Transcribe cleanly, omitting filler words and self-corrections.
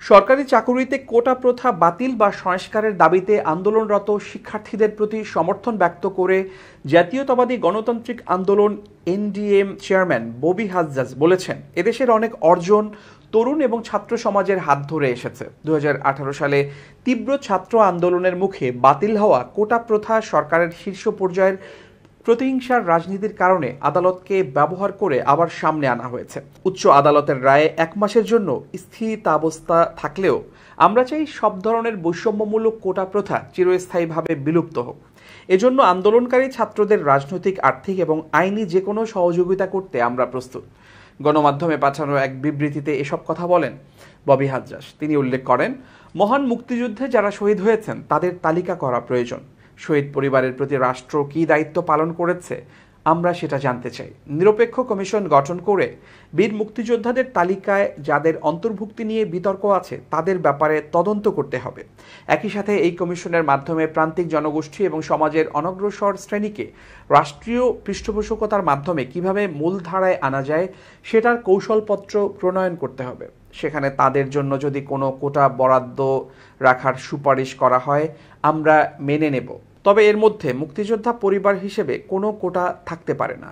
সরকারি চাকুরিতে কোটা প্রথা বাতিল বা সংস্কারের দাবিতে আন্দোলনরত শিক্ষার্থীদের প্রতি সমর্থন ব্যক্ত করে জাতীয়তাবাদী গণতান্ত্রিক আন্দোলন এনডিএম চেয়ারম্যান ববি হাজ্জাজ বলেছেন, এদেশের অনেক অর্জন তরুণ এবং ছাত্র সমাজের হাত ধরে এসেছে। 2018 সালে তীব্র ছাত্র আন্দোলনের মুখে বাতিল হওয়া কোটা প্রথা সরকারের শীর্ষ পর্যায়ের প্রতিহিংসার রাজনীতির কারণে আদালতকে ব্যবহার করে আবার সামনে আনা হয়েছে। উচ্চ আদালতের রায়ে 1 মাসের জন্য স্থিতাবস্থা থাকলেও আমরা চাই সব ধরনের বৈষম্যমূলক কোটা প্রথা চিরস্থায়ীভাবে বিলুপ্ত হোক। এজন্য আন্দোলনকারী ছাত্রদের রাজনৈতিক, আর্থিক এবং আইনি যে কোনো সহযোগিতা করতে আমরা প্রস্তুত। গণমাধ্যমে পাঠানো এক বিবৃতিতে এসব কথা বলেন ববি হাজ্জাজ। তিনি উল্লেখ করেন, মহান মুক্তিযুদ্ধে যারা শহীদ হয়েছেন তাদের তালিকা করা প্রয়োজন। শহীদ পরিবারের প্রতি রাষ্ট্র কী দায়িত্ব পালন করেছে আমরা সেটা জানতে চাই। নিরপেক্ষ কমিশন গঠন করে বীর মুক্তিযোদ্ধাদের তালিকায় যাদের অন্তর্ভুক্তি নিয়ে বিতর্ক আছে তাদের ব্যাপারে তদন্ত করতে হবে। একই সাথে এই কমিশনের মাধ্যমে প্রান্তিক জনগোষ্ঠী এবং সমাজের অনগ্রসর শ্রেণীকে রাষ্ট্রীয় পৃষ্ঠপোষকতার মাধ্যমে কিভাবে মূলধারায় আনা যায় সেটার কৌশলপত্র প্রণয়ন করতে হবে। সেখানে তাদের জন্য যদি কোনো কোটা বরাদ্দ রাখার সুপারিশ করা হয় আমরা মেনে নেব, তবে এর মধ্যে মুক্তিযোদ্ধা পরিবার হিসেবে কোনো কোটা থাকতে পারে না।